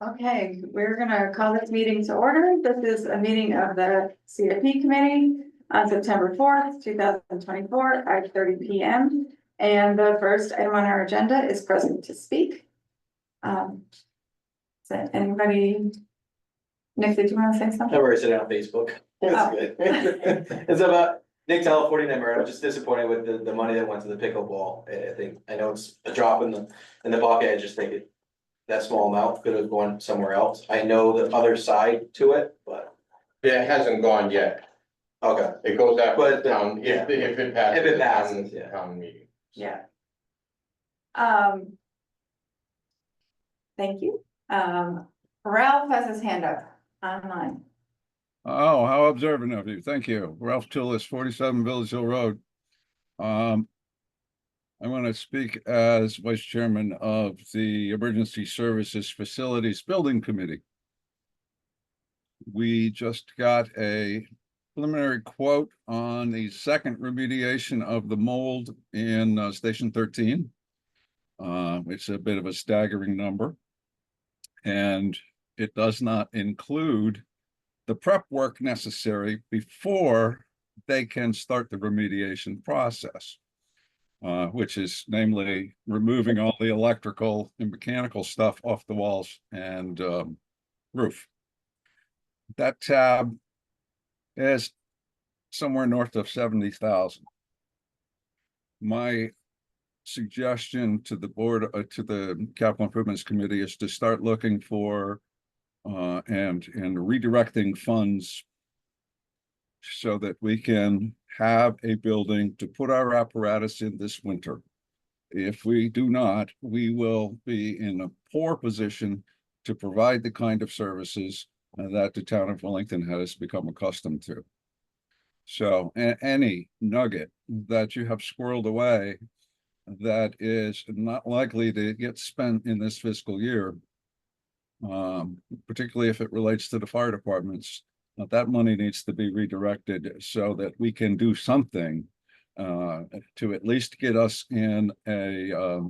Okay, we're gonna call this meeting to order. This is a meeting of the CIP committee on September 4th, 2024 at 5:30 p.m. And the first item on our agenda is present to speak. Is that anybody? Nick, did you want to say something? I already said it on Facebook. That's good. It's about Nick Tell, 49 member. I'm just disappointed with the money that went to the pickleball. I know it's a drop in the bucket. I just think that small amount could have gone somewhere else. I know the other side to it, but Yeah, it hasn't gone yet. okay. It goes after But, the town, if it passes. If it passes, the yeah. Town meeting. Yeah. Thank you. Ralph has his hand up online. Oh, how observant of you. Thank you. Ralph Tillis, 47 Village Hill Road. I want to speak as Vice Chairman of the Emergency Services Facilities Building Committee. We just got a preliminary quote on the second remediation of the mold in Station 13. It's a bit of a staggering number, and it does not include the prep work necessary before they can start the remediation process, which is namely removing all the electrical and mechanical stuff off the walls and roof. That tab is somewhere north of 70,000. My suggestion to the board, to the Capital Improvements Committee, is to start looking for and redirecting funds so that we can have a building to put our apparatus in this winter. If we do not, we will be in a poor position to provide the kind of services that the town of Wellington has become accustomed to. So any nugget that you have squirreled away that is not likely to get spent in this fiscal year, particularly if it relates to the fire departments, that money needs to be redirected so that we can do something to at least get us in a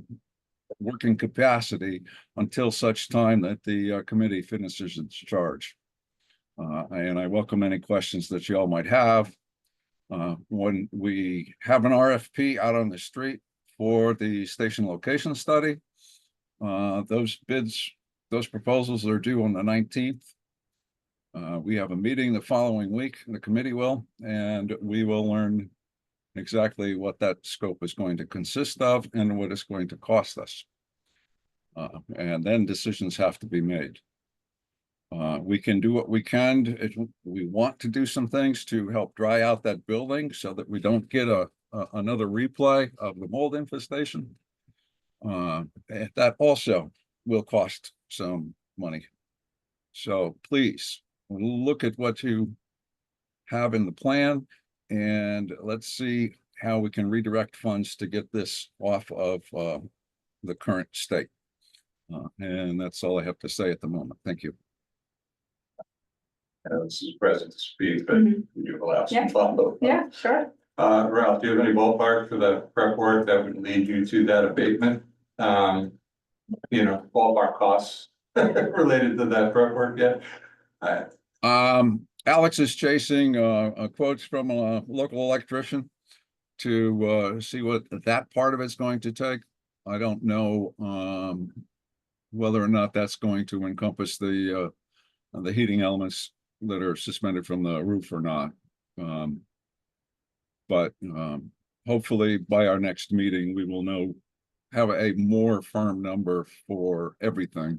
working capacity until such time that the committee finishes its charge. And I welcome any questions that you all might have. When we have an RFP out on the street for the station location study, those proposals are due on the 19th. We have a meeting the following week, the committee will, and we will learn exactly what that scope is going to consist of and what it's going to cost us. And then decisions have to be made. We can do what we can. We want to do some things to help dry out that building so that we don't get another replay of the mold infestation. That also will cost some money. So please look at what you have in the plan and let's see how we can redirect funds to get this off of the current state. And that's all I have to say at the moment. Thank you. This is present to speak, but would you allow some follow-up? Yeah, sure. Ralph, do you have any ballpark for the prep work that would lead you to that abatement? Ballpark costs related to that prep work yet? Alex is chasing quotes from a local electrician to see what that part of it's going to take. I don't know whether or not that's going to encompass the heating elements that are suspended from the roof or not. But hopefully by our next meeting, we will have a more firm number for everything.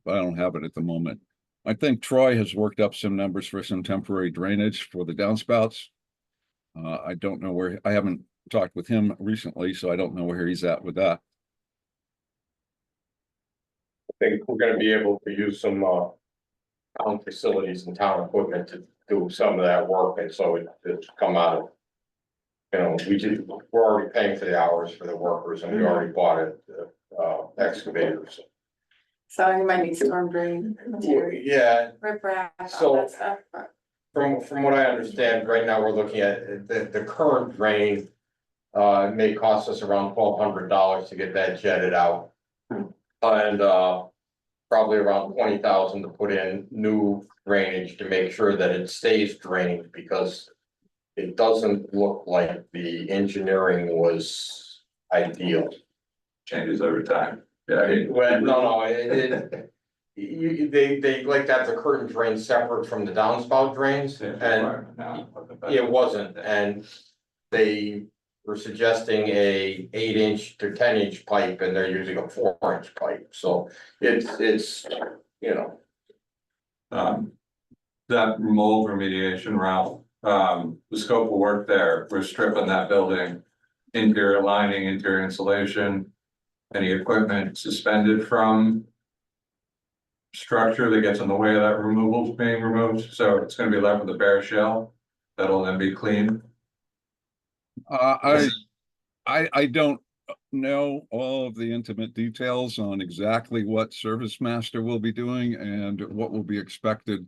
But I don't have it at the moment. I think Troy has worked up some numbers for some temporary drainage for the downspouts. I don't know where, I haven't talked with him recently, so I don't know where he's at with that. I think we're gonna be able to use some town facilities and town equipment to do some of that work, and so it's come out of, we're already paying for the hours for the workers, and we already bought it, excavators. So you might need storm drain material, Yeah, riprap, all So- that stuff. But from what I understand, right now we're looking at the current drain. It may cost us around $1,200 to get that jetted out. And probably around 20,000 to put in new drainage to make sure that it stays drained, because it doesn't look like the engineering was ideal. Changes over time. Yeah. Well, no, they like to have the curtain drains separate from the downspout drains, and it wasn't, and they were suggesting a 8-inch to 10-inch pipe, and they're using a 4-inch pipe, so it's, you know. That mold remediation, Ralph, the scope of work there, we're stripping that building, interior lining, interior insulation, any equipment suspended from structure that gets in the way of that removal is being removed, so it's gonna be left with a bare shell. That'll then be cleaned. I don't know all of the intimate details on exactly what Service Master will be doing and what will be expected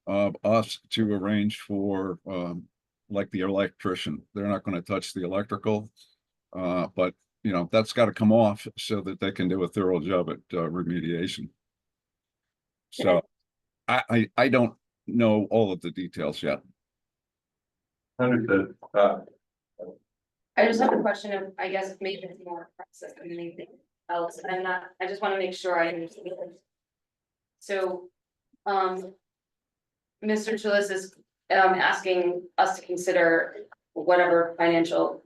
of us to arrange for, like the electrician. They're not going to touch the electrical, but you know, that's got to come off so that they can do a thorough job at remediation. So I don't know all of the details yet. Understood. I just have a question of, I guess, maybe it's more process than anything else, and I just wanna make sure I understand. So, Mr. Chillis is, asking us to consider whatever financial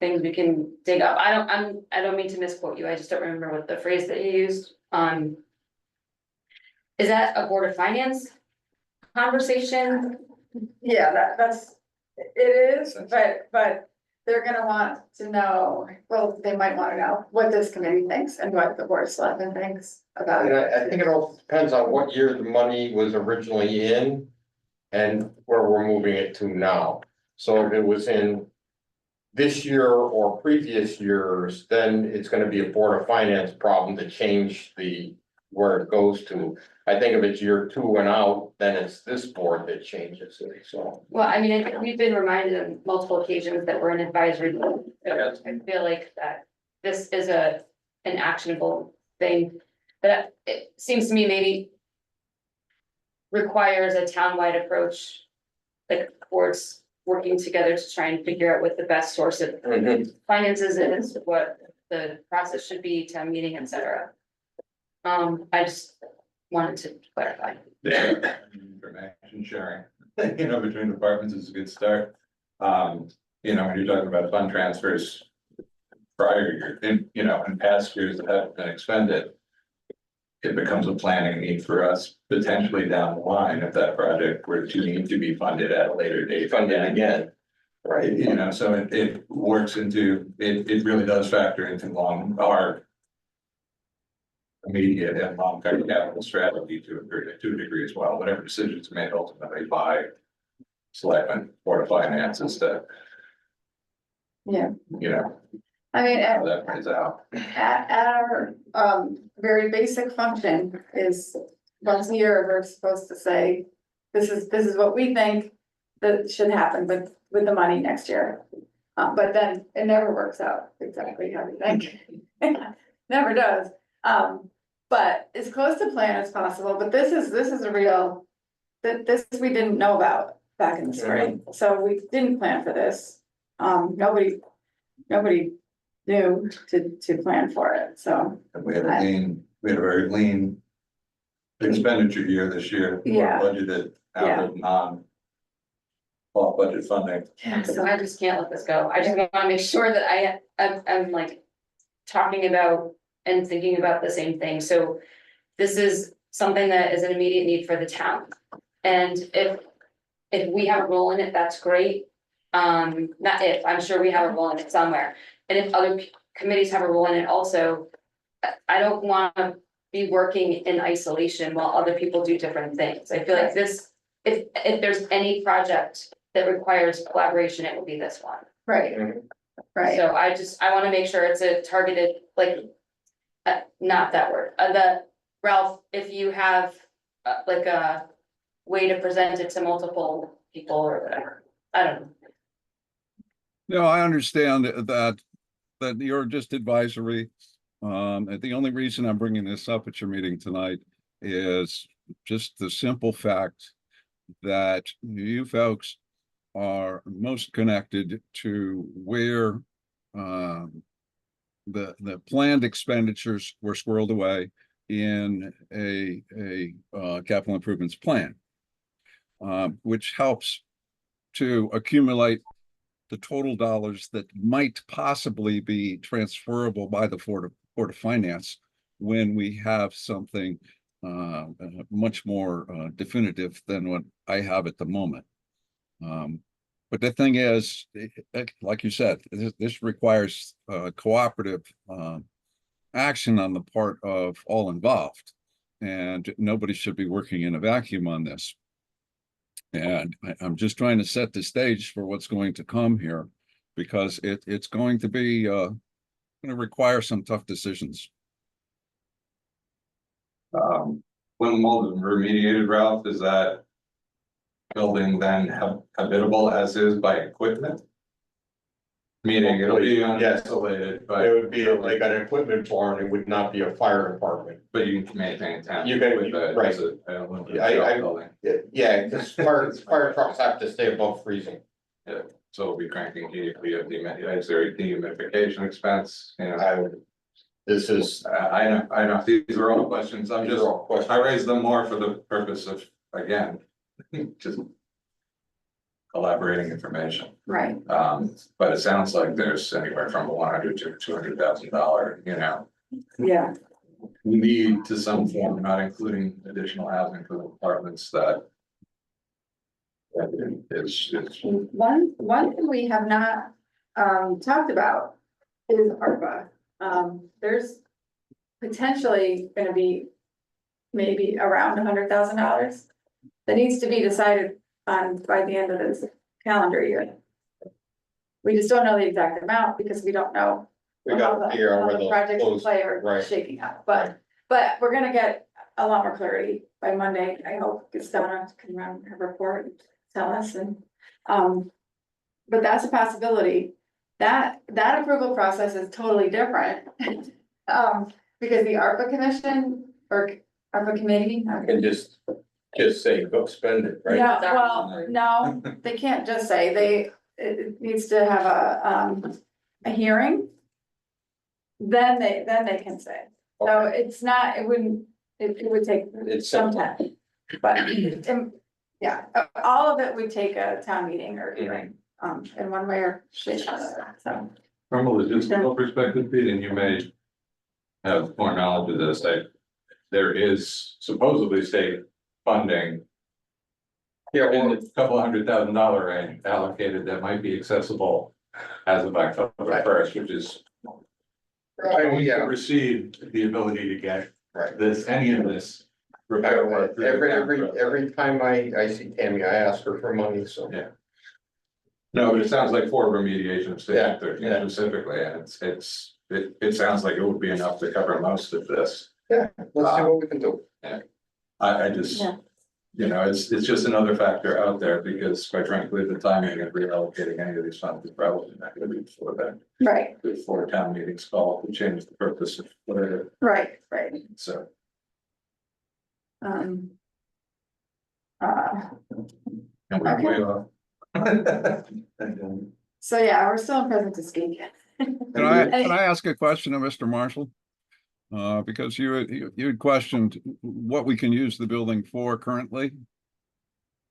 things we can dig up. I don't mean to misquote you, I just don't remember what the phrase that you used. Is that a Board of Finance conversation? Yeah, that's, it is, but they're gonna want to know, well, they might wanna know what this committee thinks and what the board of selectmen thinks about And it. I think it all depends on what year the money was originally in and where we're moving it to now. So if it was in this year or previous years, then it's gonna be a Board of Finance problem to change where it goes to. I think if it's year 2 and out, then it's this board that changes it, so. Well, I mean, we've been reminded on multiple occasions that we're an advisory board. So I feel like that this is an actionable thing. But it seems to me maybe requires a townwide approach, like boards working together to try and figure out what the best source of finances is, what the process should be, town meeting, et cetera. I just wanted to clarify. Yeah, information sharing, between departments is a good start. When you're talking about fund transfers prior year, in past years that haven't been expended, it becomes a planning need for us potentially down the line if that project were to need to be funded at a later date. Funded again, right? So it works into, it really does factor into our immediate and long-term capital strategy to a degree as well, whatever decisions made ultimately by selectmen, Board of Finances that, Yeah, I mean, how that plays out. at our, very basic function is once a year, we're supposed to say, this is what we think that should happen with the money next year. But then it never works out exactly how we think. Never does. But as close to plan as possible, but this is a real, this we didn't know about back in the spring, so we didn't plan for this. Nobody knew to plan for it, so. We had a very lean expenditure year this year. Yeah. Budgeted out of off budget funding. Yeah, So I just can't let this go. I just wanna make sure that I'm like talking about and thinking about the same thing. So this is something that is an immediate need for the town. And if we have a role in it, that's great. Not if, I'm sure we have a role in it somewhere. And if other committees have a role in it also, I don't wanna be working in isolation while other people do different things. I feel like this, if there's any project that requires collaboration, it will be this one. right, right. So I wanna make sure it's a targeted, like, not that word, Ralph, if you have, like a way to present it to multiple people or whatever, I don't know. No, I understand that you're just advisory. And the only reason I'm bringing this up at your meeting tonight is just the simple fact that you folks are most connected to where the planned expenditures were squirreled away in a capital improvements plan, which helps to accumulate the total dollars that might possibly be transferable by the Board of Finance when we have something much more definitive than what I have at the moment. But the thing is, like you said, this requires cooperative action on the part of all involved, and nobody should be working in a vacuum on this. And I'm just trying to set the stage for what's going to come here, because it's going to be going to require some tough decisions. When the mold is remediated, Ralph, is that building then habitable as is by equipment? Meaning it'll be Yes. uninsulated, but. It would be like an equipment barn, it would not be a fire department. But you can maintain town. You can- with the- right. as a aluminum I- shell building. Yeah, because fire trucks have to stay above freezing. So we'll be cranking heat, we have is there a dehumidification expense, you know, This is. I know, these are all questions, I'm These just, are all questions. I raise them more for the purpose of, again, just collaborating information. Right, But it sounds like there's anywhere from $100,000 to $200,000, you know, yeah, need to some form, not including additional housing for the apartments that is, one thing we have not talked about is ARPA. There's potentially gonna be maybe around $100,000 that needs to be decided on by the end of this calendar year. We just don't know the exact amount because we don't know We how gotta figure out how where the those projects in close, play are right. shaking out, but we're gonna get a lot more clarity by Monday. I hope Donna can run her report and tell us, and but that's a possibility. That approval process is totally different. Because the ARPA commission or ARPA committee. and just say, go spend it, right? No, well, no, they can't just say, it needs to have a hearing. Then they can say, so it's not, it would take It's some simple. time. But, yeah, all of it would take a town meeting or hearing, in one way or shape, so. from a logistical perspective, Pete, and you may have more knowledge of this, there is supposedly state funding Yeah, in well, the couple $100,000 range allocated that might be accessible as of October first, which is going to yeah, receive the ability to get right. this, any of this. repair work through the town. Every time I see Tammy, I ask her for money, so. Yeah. No, but it sounds like for remediation of Yeah, station 13 yeah. specifically, and it sounds like it would be enough to cover most of this. Yeah, let's see what we can do. I just, Yeah. you know, it's just another factor out there, because quite frankly, the timing of reallocating any of these funds is probably not gonna be before then. Right, Before town meetings call to change the purpose of whatever, right, so. um. And we're Okay. way off. And, So yeah, we're still in present to speak. Can I ask a question of Mr. Marshall? Because you had questioned what we can use the building for currently.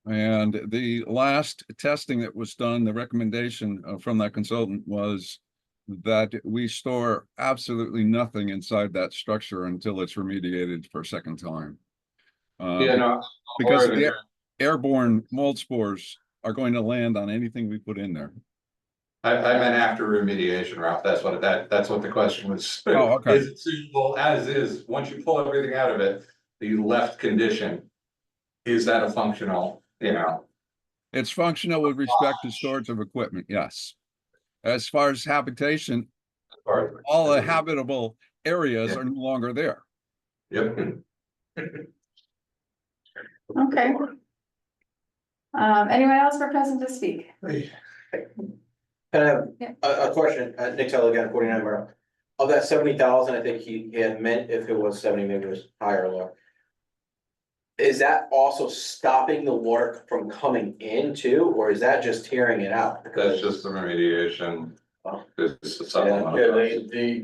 And the last testing that was done, the recommendation from that consultant was that we store absolutely nothing inside that structure until it's remediated for a second time. Yeah, no. Because or- the airborne mold spores are going to land on anything we put in there. I meant after remediation, Ralph, that's what the question was. Oh, okay. Is it suitable as is, once you pull everything out of it, the left condition, is that a functional, you know? It's functional with respect to storage of equipment, yes. As far as habitation, all the habitable areas are no longer there. Yep. Okay. Anyone else for present to speak? Kind of Yeah. a question, Nick Teller again, 49 Borough. Of that 70,000, I think he had meant if it was 70, maybe it was higher or lower. is that also stopping the water from coming in too, or is that just tearing it out? That's Because just the remediation. Oh. It's a supplemental. Yeah,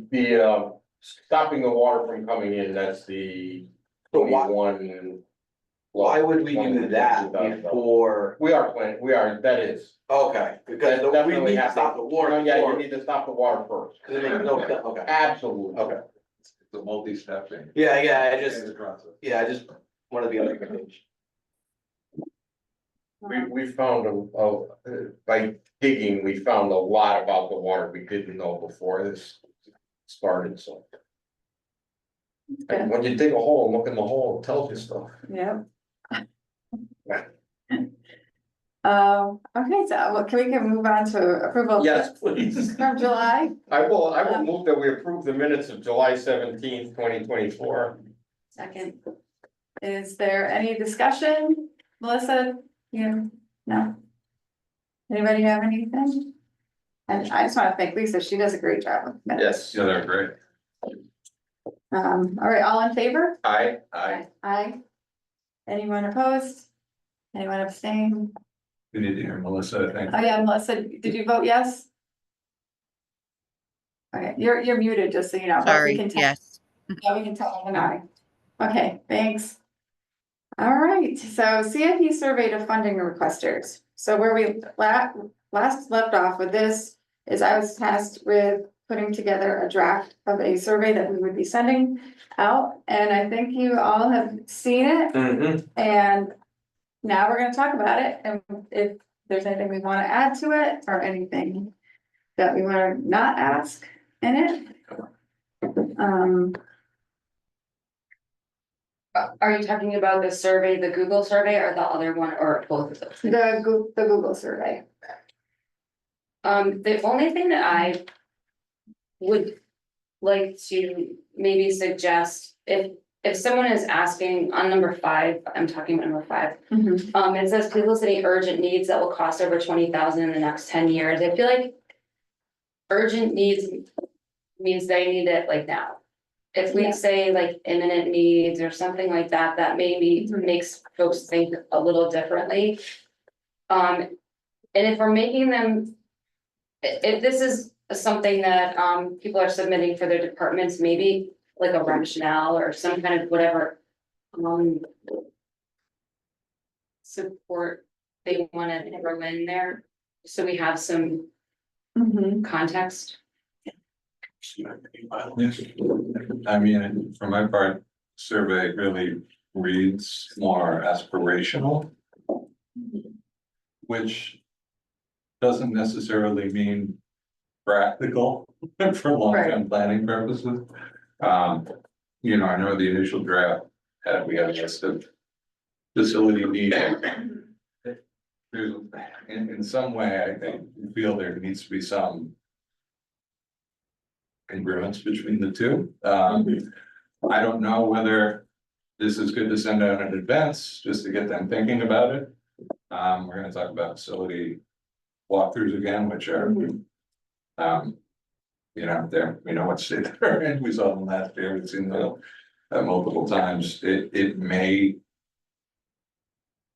the stopping the water from coming in, that's the So why- 21. why would we do that before? We are, that is. Okay, because That we definitely need to has stop the water Yeah, you before, need to stop the water first. because it makes no, okay, Absolutely. okay. It's a multi-step thing. Yeah, I In just, the process. yeah, I just wanted to be on the page. We found by digging, we found a lot about the water we didn't know before this started, so. And when you dig a hole and look in the hole, it tells you stuff. Yeah. Okay, so well, we can move on to approval. Yes, please. From July. I will move that we approve the minutes of July 17th, 2024. Second, Is there any discussion? Melissa, you, no? Anybody have anything? And I just want to thank Lisa, she does a great job with minutes. Yes. Yeah, they're great. All right, all in favor? Aye. Aye. Anyone opposed? Anyone abstain? We need to hear Melissa, I think. Oh, yeah, Melissa, did you vote yes? Okay, you're muted, just so you know. but we Sorry, can tell- yes. Yeah, we can tell them an aye. Okay, thanks. All right, so CIP survey to funding requesters. So where we last left off with this is I was tasked with putting together a draft of a survey that we would be sending out. And I think you all have seen it. Mm-hmm. And now we're gonna talk about it, and if there's anything we wanna add to it, or anything that we wanna not ask in it. are you talking about the survey, the Google survey, or the other one, or both of those? The Google survey. The only thing that I would like to maybe suggest, if someone is asking on number 5, I'm talking about number 5. It says people listing urgent needs that will cost over 20,000 in the next 10 years. I feel like urgent needs means they need it like now. If we Yeah. say like imminent needs or something like that, that maybe makes folks think a little differently. And if we're making them, if this is something that people are submitting for their departments, maybe like a rationale or some kind of whatever support they wanna throw in there, so we have some context. I mean, for my part, survey really reads more aspirational. Which doesn't necessarily mean practical for long-term planning purposes. You know, I know the initial draft we had a list of facility needs. There's, in some way, I think, feel there needs to be some congruence between the two. I don't know whether this is good to send out in advance, just to get them thinking about it. We're gonna talk about facility walkthroughs again, which are, you know, there, we know what state they're in, we saw them last year, we've seen them multiple times, it may.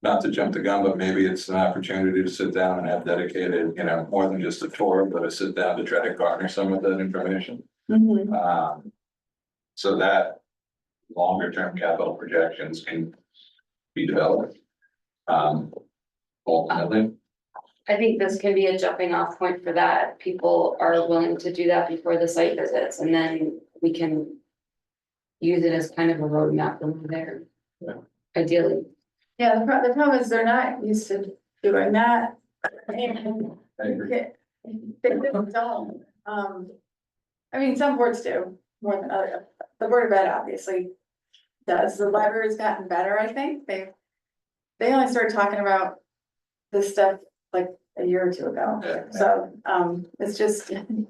Not to jump the gun, but maybe it's an opportunity to sit down and have dedicated, you know, more than just a tour, but a sit down to try to garner some of that information. So that longer term capital projections can be developed. Ultimately, I think this can be a jumping off point for that. People are willing to do that before the site visits, and then we can use it as kind of a roadmap from there. Yeah. Ideally. Yeah, the problem is they're not used to doing that. I agree. They don't, I mean, some boards do more than others. The Board of Ed obviously does. The library's gotten better, I think. They only started talking about this stuff like a year or two ago. Yeah. So, it's just, the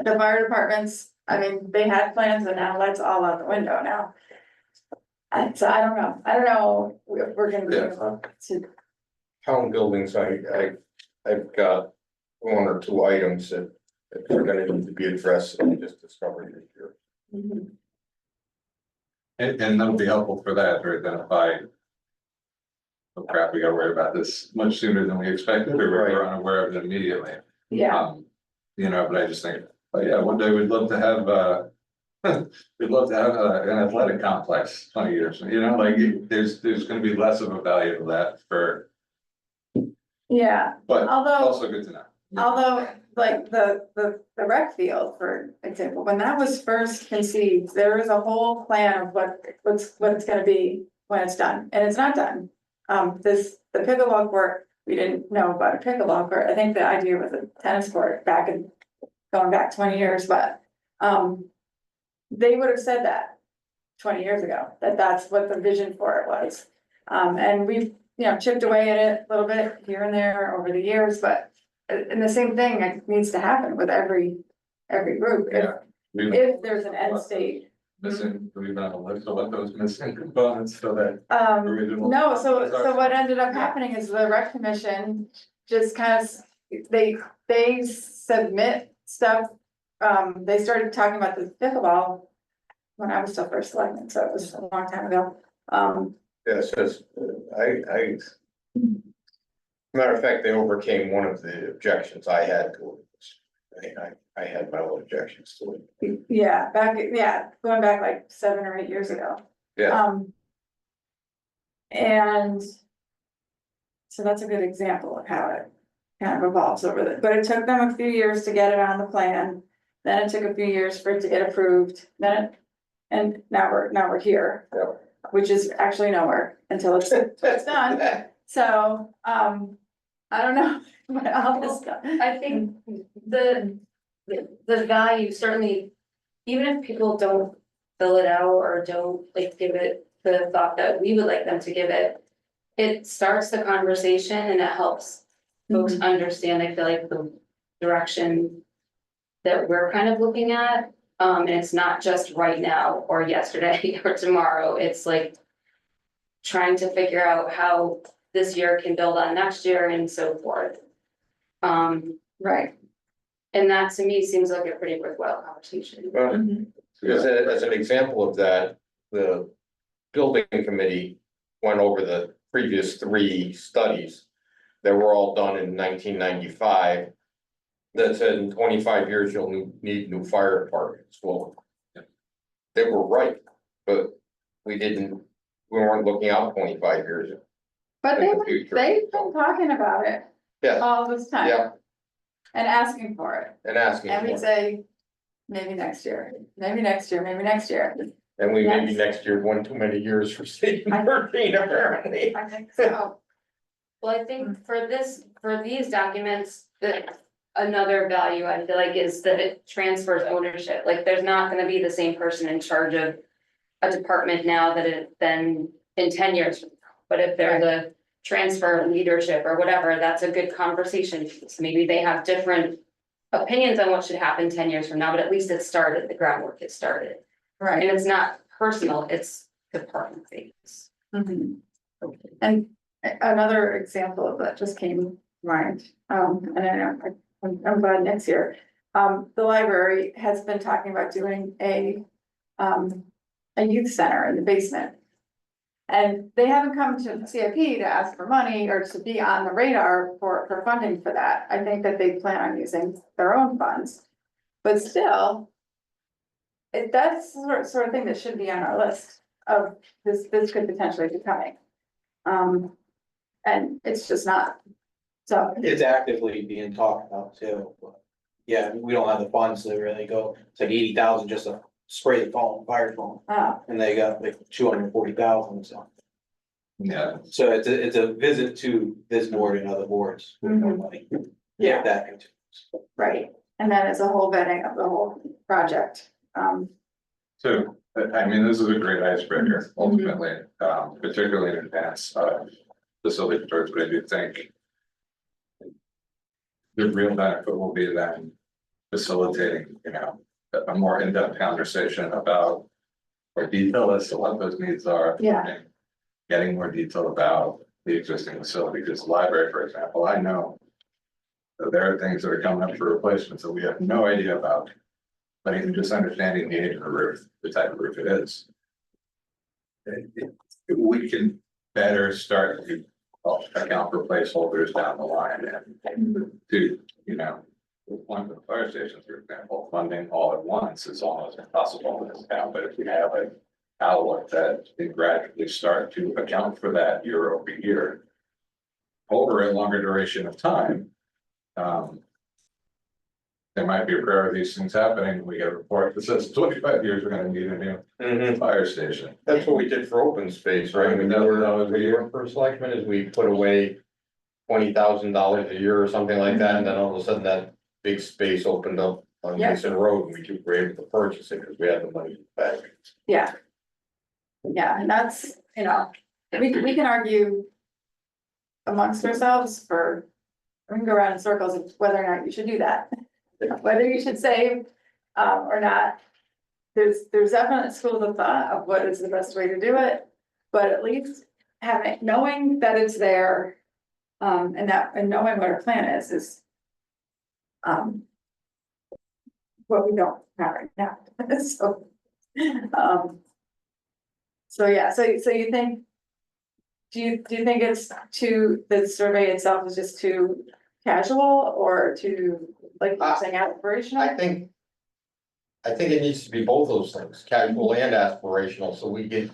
fire departments, I mean, they had plans and now that's all out the window now. So I don't know if we're gonna be able to, Town buildings, I've got 1 or 2 items that are gonna need to be addressed, and I just discovered it here. And that'll be helpful for that, to identify oh crap, we gotta worry about this much sooner than we expected, or we're Right. unaware of it immediately. Yeah, You know, but I just think, oh yeah, one day we'd love to have, we'd love to have an athletic complex 20 years, you know, like, there's gonna be less of a value to that for, yeah, but although. also good to know. Although, like, the rec field, for example, when that was first conceived, there was a whole plan of what it's gonna be when it's done, and it's not done. The pickleball court, we didn't know about a pickleball court, I think the idea was a tennis court going back 20 years, but, they would have said that 20 years ago, that's what the vision for it was. And we've, chipped away at it a little bit here and there over the years, but and the same thing needs to happen with every group. Yeah. If there's an end state. Missing, we've been on a list of what those missing components so that. No, so what ended up happening is the rec commission just kind of, they submit stuff. They started talking about the pickleball when I was still first selectman, so it was a long time ago. Yeah, it says, matter of fact, they overcame one of the objections I had to it. I had my own objections to it. Yeah, going back like 7 or 8 years ago. Yeah, And so that's a good example of how it kind of evolves over there, but it took them a few years to get it on the plan. Then it took a few years for it to get approved, and now we're here. Yeah. Which is actually nowhere until it's done, so, I don't know, what all this stuff. I think the value certainly, even if people don't fill it out or don't like give it the thought that we would like them to give it. It starts the conversation and it helps folks understand, I feel like, the direction that we're kind of looking at. And it's not just right now or yesterday or tomorrow, it's like trying to figure out how this year can build on next year and so forth. Right. And that to me seems like a pretty worthwhile conversation. well, as an example of that, the building committee went over the previous 3 studies that were all done in 1995. That said in 25 years, you'll need new fire departments. Well, they were right, but we weren't looking out 25 years. But in the future. they've been talking about it Yeah, all this time. yeah, And asking for it, and asking and we for it. say, maybe next year, maybe next year, maybe next year. And we maybe Yes. next year, one too many years for state working apparently. I think so. Well, I think for these documents, that another value I feel like is that it transfers ownership, like there's not gonna be the same person in charge of a department now that it been in 10 years. But if there's a transfer of leadership or whatever, that's a good conversation piece. Maybe they have different opinions on what should happen 10 years from now, but at least it started, the groundwork is started. Right. And it's not personal, it's department based. Mhm. And another example of that just came to mind, and I know, I'm glad next year. The library has been talking about doing a youth center in the basement. And they haven't come to CIP to ask for money or to be on the radar for funding for that. I think that they plan on using their own funds. But still, that's the sort of thing that should be on our list of this could potentially be coming. And it's just not, so. It's actively being talked about too, but yeah, we don't have the funds to really go, it's like 80,000 just to spray the phone, fire phone, and they got like 240,000, so. Yeah, So it's a visit to this board and other boards with no money. Yeah, that continues. Right, and then it's a whole vetting of the whole project. so, I mean, this is a great icebreaker ultimately, particularly in advance of facility tours, but I do think. The real benefit will be then facilitating, a more in-depth conversation about. Or detail as to what those needs are. Yeah. and Getting more detail about the existing facility, because the library, for example, I know. That there are things that are coming up for replacements that we have no idea about. But even just understanding the age of the roof, the type of roof it is. We can better start to account for placeholders down the line and to, you know. One of the fire stations, for example, funding all at once is almost impossible in this town, but if we have an outlook that they gradually start to account for that year over year. Over a longer duration of time. There might be a prayer of these things happening, we get a report that says 25 years, we're gonna need a new fire station. That's what we did for open space, right? When we were first selectmen, is we put away $20,000 a year or something like that, and then all of a sudden that big space opened up on Yeah. Mason Road, and we were able to purchase it because we had the money back. Yeah. Yeah, and that's, you know, we can argue amongst ourselves we can go around in circles of whether or not you should do that. Whether you should save, or not. There's definite schools of thought of what is the best way to do it, but at least knowing that it's there. And knowing what our plan is. What we don't have right now, so. So yeah, so you think. Do you think the survey itself is just too casual or too, like you're saying, aspirational? I think it needs to be both those things, casual and aspirational, so we get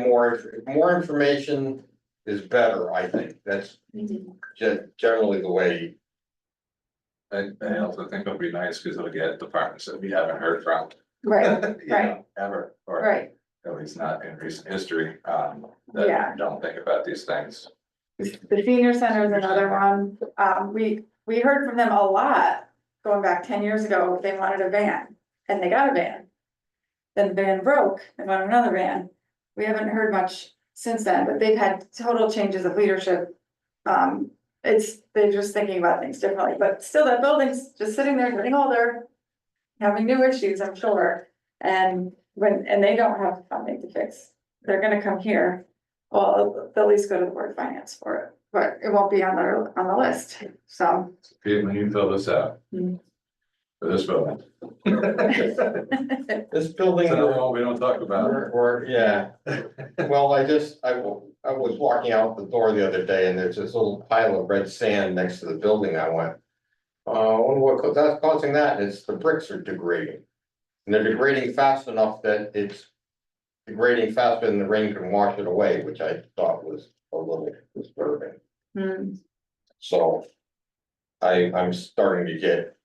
more information is better, I think, that's generally the way. I also think it'll be nice because it'll get departments that we haven't heard from. Right, you right. know, ever, or right, at least not in recent history, Yeah. that don't think about these things. the senior center is another one, we heard from them a lot. Going back 10 years ago, they wanted a van, and they got a van. Then the van broke, they wanted another van, we haven't heard much since then, but they've had total changes of leadership. They're just thinking about things differently, but still that building's just sitting there getting older. Having new issues, I'm sure, and they don't have funding to fix, they're gonna come here. Well, they'll at least go to the board of finance for it, but it won't be on the list, so. Pete, when you fill this out. Hmm. For this building. This building. So, we don't talk about it. Yeah, well, I was walking out the door the other day and there's this little pile of red sand next to the building. I went, I wonder what that's causing that, and it's the bricks are degrading. And they're degrading fast enough that it's degrading faster than the rain can wash it away, which I thought was a little disturbing. Hmm. So I'm starting to get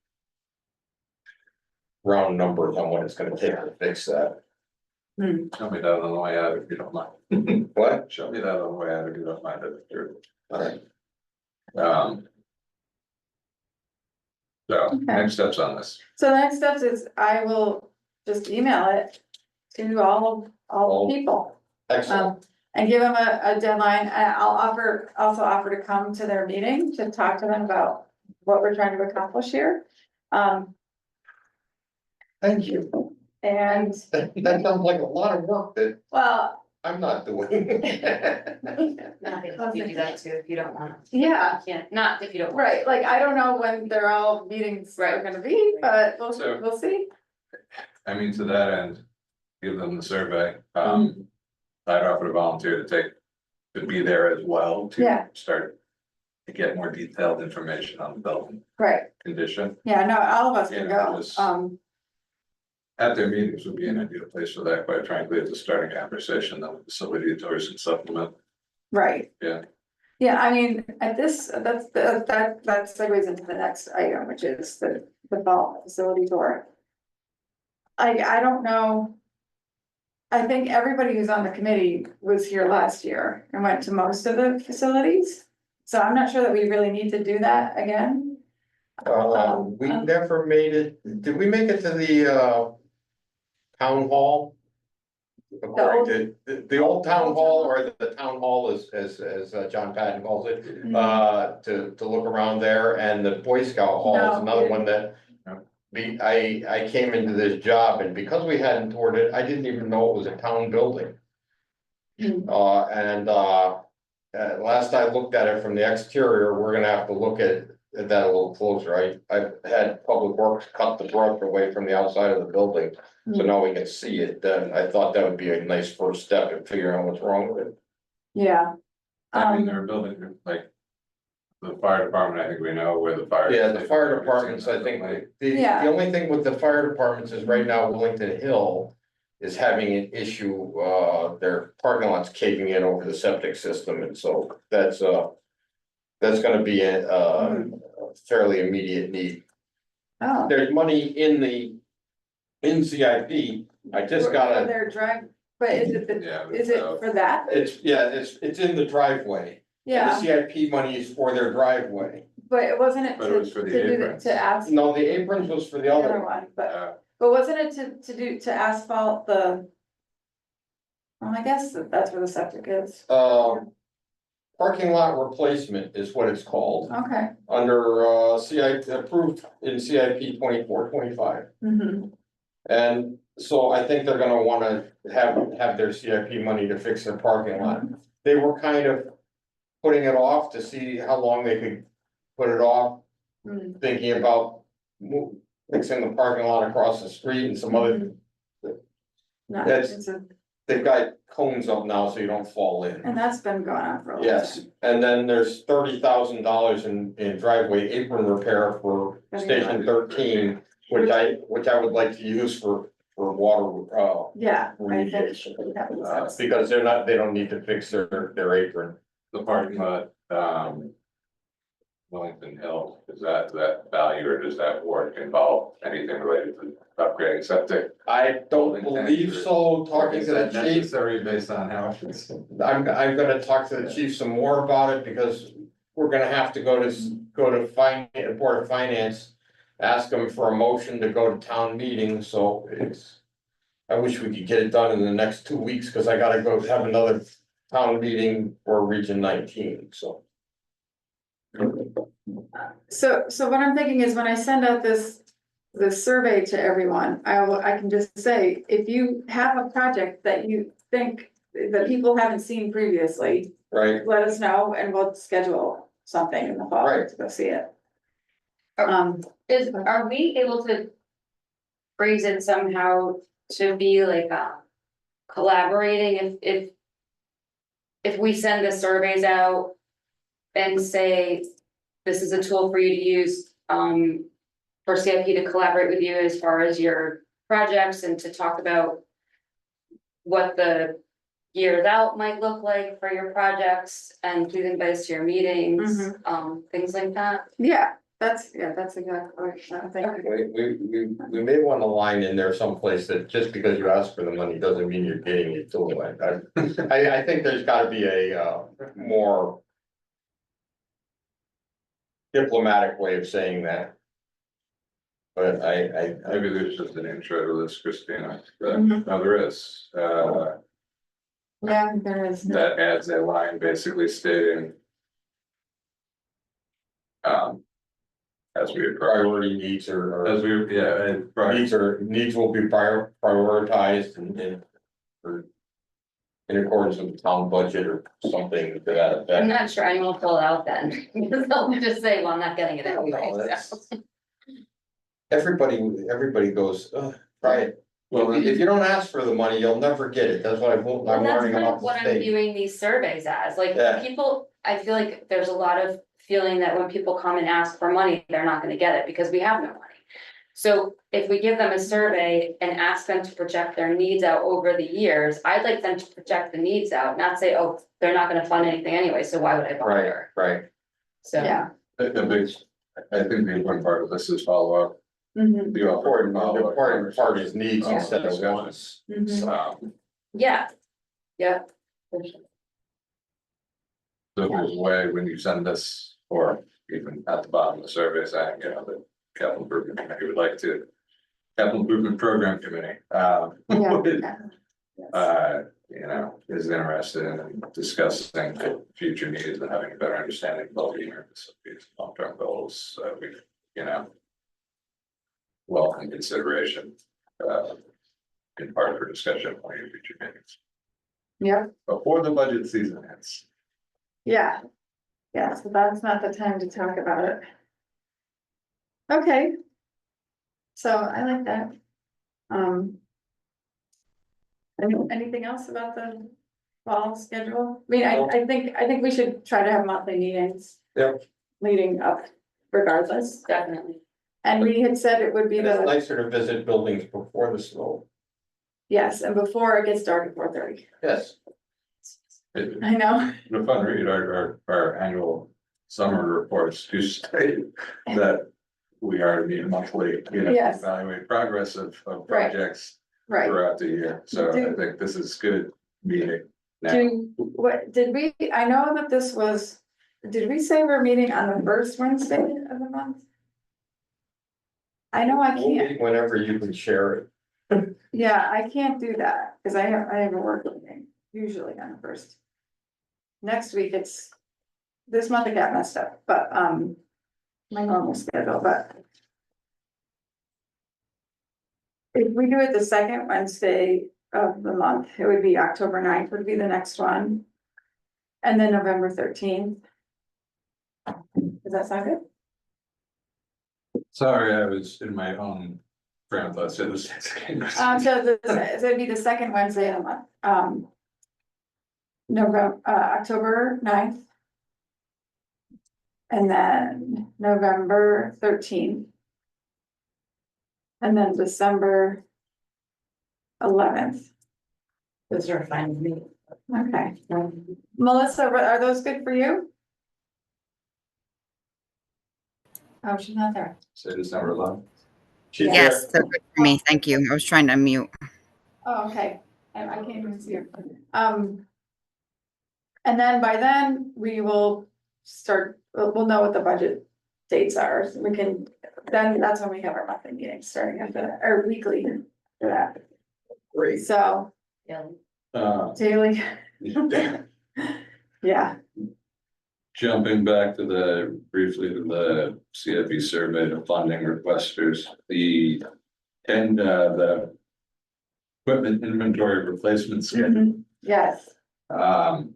round numbers on what it's gonna take to fix that. Show me that on the way out if you don't mind. What? Show me that on the way out if you don't mind. Alright. So, next steps on this. So the next steps is I will just email it to all the people. Excellent. And give them a deadline, and I'll also offer to come to their meeting to talk to them about what we're trying to accomplish here. Thank you. And, That sounds like a lot of work that well, I'm not doing. Not if you do that too, if you don't want. yeah, Yeah, not if you don't. want. right, like, I don't know when they're all meetings are gonna be, but So- we'll see. I mean, to that end, give them the survey. Mm-hmm. I'd offer to volunteer to be there as well Yeah. to start to get more detailed information on the building Right, condition. yeah, no, all of us can Yeah, go, just- At their meetings would be an ideal place for that, quite frankly, it's a starting conversation, the facility tours and supplement. right. Yeah. Yeah, I mean, that segues into the next item, which is the fall facility tour. I don't know. I think everybody who's on the committee was here last year and went to most of the facilities. So I'm not sure that we really need to do that again. We never made it, did we make it to the town hall? The old town hall, or the town hall as John Patton calls it, to look around there, and the Boy Scout hall is No, another we one that. I came into this job, and because we hadn't toured it, I didn't even know it was a town building. Hmm. Last I looked at it from the exterior, we're gonna have to look at that a little closer. I've had Public Works cut the brush away from the outside of the building, so now we can see it. Then I thought that would be a nice first step in figuring out what's wrong with it. Yeah. I mean, they're building, like. The fire department, I think we know where the fire. Yeah, the fire departments, I think, Yeah. the only thing with the fire departments is right now Wellington Hill. Is having an issue, their parking lot's caving in over the septic system, and so that's gonna be a fairly immediate need. Oh. There's money in CIP, I just For gotta, their drive, but is it, Yeah. is it for that? it's in the driveway. The Yeah, CIP money is for their driveway. but it wasn't it But it to, was for the to do, aprons. to ask No, the aprons was for the the other other. one, Uh, but wasn't it to do, to asphalt the? Well, I guess that's where the septic is. Parking lot replacement is what it's called, Okay. under CIP, approved in CIP 24-25. Mm-hmm. And so I think they're gonna wanna have their CIP money to fix their parking lot. They were kind of putting it off to see how long they could put it off, Mm. thinking about fixing the parking lot across the street and some other, No, That's- it's a, they've got cones up now so you don't fall in. and that's been going on for a long time. Yes, and then there's $30,000 in driveway apron repair for Station 13, which I would like to use for water, Yeah, I think remediation. that makes sense. Because they don't need to fix their apron. The parking lot, Wellington Hill, is that value or does that work involve anything related to upgrading septic? I don't believe so, Or talking is to the that chief, necessary based on how it's? I'm gonna talk to the chief some more about it, because we're gonna have to go to Board of Finance. Ask them for a motion to go to town meeting, so I wish we could get it done in the next 2 weeks, cause I gotta go have another town meeting for Region 19, so. So what I'm thinking is when I send out this survey to everyone, I can just say, if you have a project that you think that people haven't seen previously, Right, let us know and we'll schedule something in the fall Right. to go see it. Are we able to phrase it somehow to be like, collaborating if we send the surveys out and say, this is a tool for you to use, for CIP to collaborate with you as far as your projects and to talk about what the years out might look like for your projects and please invite us to your meetings, things like that. Yeah, that's exactly what I'm thinking. we may want a line in there someplace that just because you ask for the money doesn't mean you're getting it too. I think there's gotta be a more diplomatic way of saying that. But Maybe there's just an intro to this, Christina, Mhm. no, there is, Yeah, there is. that adds a line basically stating. As we approach, priority needs as we, yeah, and right, needs will be prioritized and or in accordance with the town budget or something to that I'm effect. not sure anyone will fill it out then, because they'll just say, well, I'm not getting it I don't know, anyway, that's- so. Everybody goes, try it. well, If you don't ask for the money, you'll never get it. That's what I'm Well, learning that's kind about of the what I'm state. viewing these surveys as, like, Yeah. people, I feel like there's a lot of feeling that when people come and ask for money, they're not gonna get it because we have no money. So if we give them a survey and ask them to project their needs out over the years, I'd like them to project the needs out, not say, oh, they're not gonna fund anything anyway, so why would I bother? Right. So. Yeah. the big, I think the important part of this is follow up, Mhm. the Important, follow the up. important part is needs Yeah. instead of wants. Mhm. Yeah. Yeah. For sure. So if there's a way when you send this, or even at the bottom of the survey saying, you know, the capital improvement committee would like to. Capital improvement program committee, would, Yeah. you know, is interested in discussing future needs and having a better understanding of well-being or facilities, long-term goals, we, you know. Well, in consideration, in part of our discussion on your future meetings, Yep, before the budget season ends. yeah. Yeah, so that's not the time to talk about it. Okay. So I like that. Anything else about the fall schedule? I mean, I think we should try to have monthly meetings. Yep. Leading up regardless, Definitely. and we had said it would be And it's the, nicer to visit buildings before the snow. yes, and before it gets dark at 4:30. Yes. I know, The fun read, our annual summer reports do say that we are to meet monthly, Yes. evaluate progress of Right. projects right. throughout the year. So I Do- think this is good meeting. Now, What, did we, I know that this was, did we say we're meeting on the first Wednesday of the month? I know I We'll can't, meet whenever you can share it. yeah, I can't do that, because I have a work meeting, usually on the first. Next week, this month it got messed up, but, my normal schedule, but. If we do it the second Wednesday of the month, it would be October 9th would be the next one. And then November 13th. Does that sound good? sorry, I was in my own frame of thought, so this. So it'd be the second Wednesday of the month, November, October 9th. And then November 13th. And then December 11th. Those are fine with me. Okay, Melissa, are those good for you? Oh, she's not there. Say December 11th. She's Yes, they're good for me. Thank you. I was trying to unmute. Oh, okay, and I can't even see her. And then by then, we will start, we'll know what the budget dates are, so we can, then that's when we have our monthly meetings starting after that, or weekly for that. great. So, Yeah. daily, yeah, Jumping back to briefly to the CFP survey, the funding requesters, the equipment inventory replacement schedule, mhm, yes, um,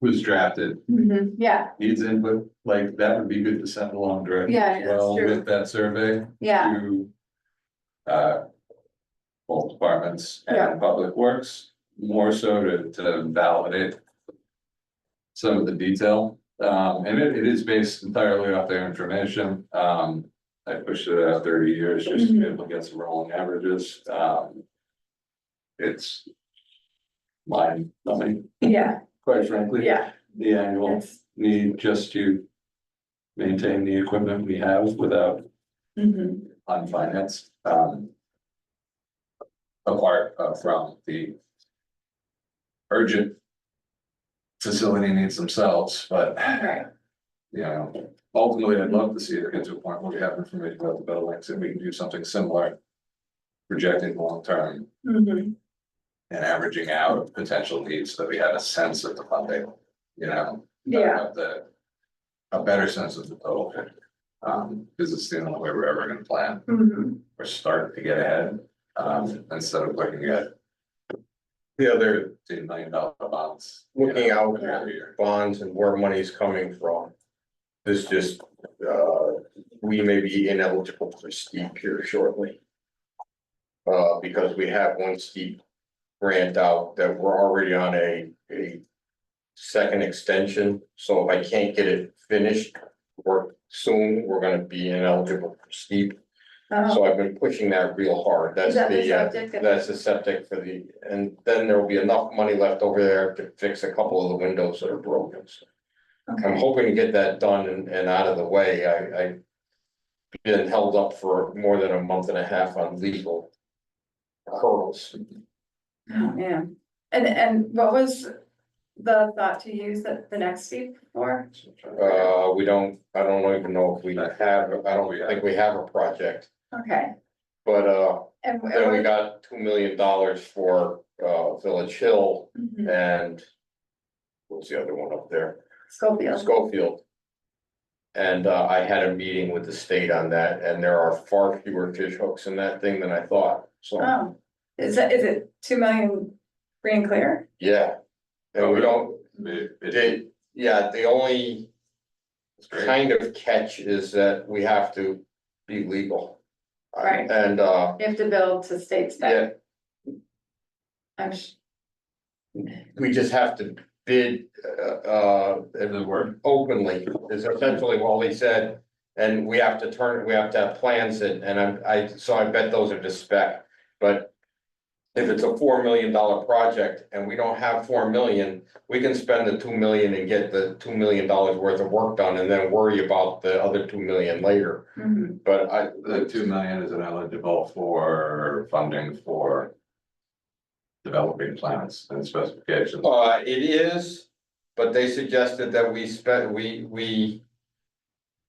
was drafted, mhm, yeah, needs input, like that would be good to send along directly Yeah, as that's well true. with that survey yeah, to both departments Yeah. and Public Works, more so to validate some of the detail. And it is based entirely off their information. I pushed it out 30 years just to be able to get some rolling averages. It's mind numbing, yeah, quite frankly. yeah, The annual it's, need just to maintain the equipment we have without mhm, unfinanced, apart from the urgent facility needs themselves, but right, ultimately, I'd love to see it get to a point where we have information about the buildings and we can do something similar. Projecting long term mhm, and averaging out potential needs so that we have a sense of the funding, yeah, of a better sense of the total. Because it's the only way we're ever gonna plan mhm, or start to get ahead, instead of looking at The other, $10 million bonds. looking out Every year. bonds and where money's coming from. This just, we may be ineligible for steep here shortly. Because we have one steep grant out that we're already on a second extension, so if I can't get it finished or soon, we're gonna be ineligible for steep. oh, So I've been pushing that real hard. That's Is that the the, septic? that's the septic for the, and then there will be enough money left over there to fix a couple of the windows that are broken. So I'm okay, hoping to get that done and out of the way. I've been held up for more than a month and a half on legal hurdles. oh, man, and what was the thought to use the next steep for? We don't, I don't even know if we have, I don't think we have a project, Okay, but, and. then we got $2 million for, Village Hill Mhm, and what's the other one up there? Schofield, Schofield. And, I had a meeting with the state on that, and there are far fewer fish hooks in that thing than I thought, so, oh, is it 2 million free and clear? yeah. And we don't, the only It's great. kind of catch is that we have to be legal. Right. And, You have to build to state yeah, spec. I'm sh- we just have to bid, The word. openly, is essentially what he said. And we have to have plans and I bet those are to spec, but. If it's a $4 million project and we don't have 4 million, we can spend the 2 million and get the $2 million worth of work done and then worry about the other 2 million later. Mhm. But The 2 million is eligible for funding for developing plans and specifications. it is, but they suggested that we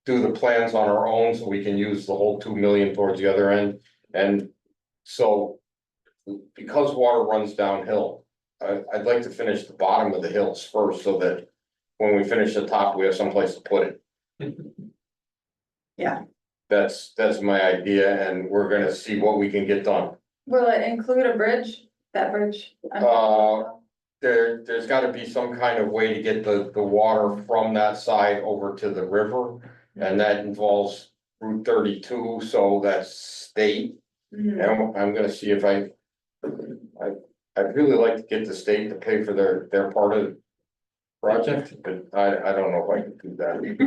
do the plans on our own so we can use the whole 2 million towards the other end. And so because water runs downhill, I'd like to finish the bottom of the hills first so that when we finish the top, we have someplace to put it. Yeah. That's my idea and we're gonna see what we can get done. Will it include a bridge, that bridge? There's gotta be some kind of way to get the water from that side over to the river. And that involves Route 32, so that's state. Mhm. And I'm gonna see if I'd really like to get the state to pay for their part of the project, but I don't know if I can do that. Maybe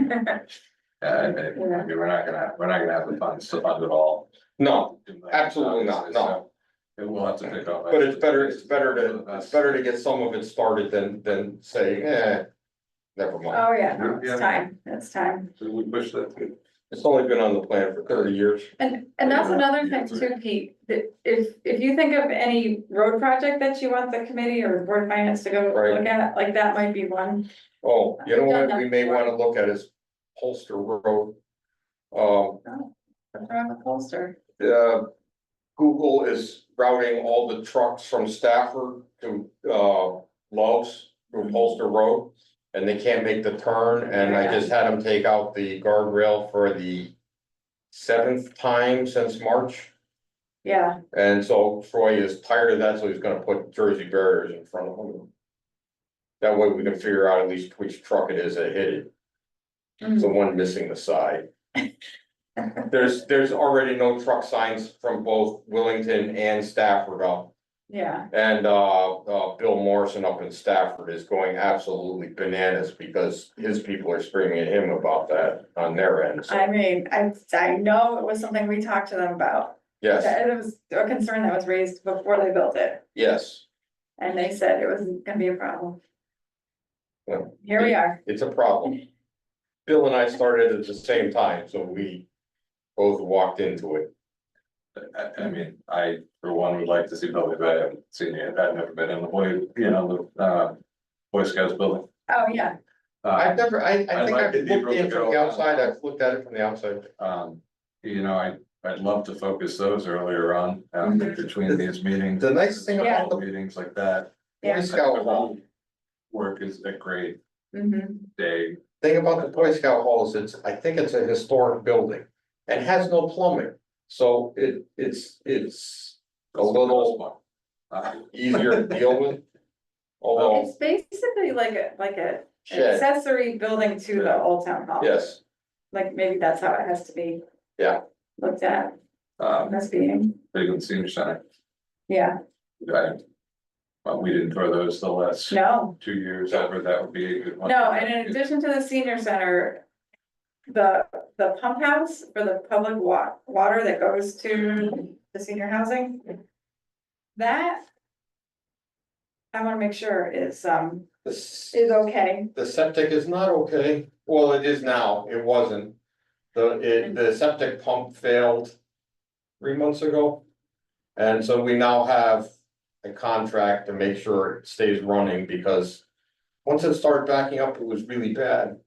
we're not gonna have the funds to fund it all. No, absolutely not, no. We'll have to pick up. But it's better to get some of it started than say, never mind. Oh, yeah, no, it's time. So we push that. It's only been on the plan for 30 years. And that's another thing too, Pete, that if you think of any road project that you want the committee or board of finance to go Right. look at, like that might be one. Oh, you know I've done what we that may before. wanna look at is Holster Road. What's wrong with Holster? Google is routing all the trucks from Stafford to Lowe's through Holster Road. And they can't make the turn, and I just had them take out the guardrail for the 7th time since March. Yeah, And so Troy is tired of that, so he's gonna put Jersey barriers in front of him. That way we can figure out at least which truck it is that hit it. It's the one missing the side. There's already no truck signs from both Willington and Stafford up. yeah, And Bill Morrison up in Stafford is going absolutely bananas because his people are screaming at him about that on their end. So, I mean, I know it was something we talked to them about. yes, It was a concern that was raised before they built it, yes, and they said it was gonna be a problem. Well, Here we are. it's a problem. Bill and I started at the same time, so we both walked into it. I mean, I, for one, would like to see buildings. I haven't seen it. I've never been in the Boy Scouts building. Oh, yeah, I've never, I I'd think like I've to be looked able to in from go the around. outside, I've looked at it from the outside. I'd love to focus those earlier on, between these meetings. The nice thing Yeah. about the Meetings like that. Yeah. Boy Scout Hall, Work is a great mhm, day. thing about the Boy Scout Hall is I think it's a historic building and has no plumbing. So it's a little easier to deal with. Although, it's basically like a shed, accessory building to the Old Town Hall. yes, Like, maybe that's how it has to be. Yeah. Looked at, this being, Big Senior Center. yeah, We didn't throw those the last no, 2 years ever. That would be a good one. no, and in addition to the senior center. The pump house for the public water that goes to the senior housing. That. I wanna make sure is okay, the septic is not okay. Well, it is now, it wasn't. The septic pump failed 3 months ago. And so we now have a contract to make sure it stays running because once it started backing up, it was really bad.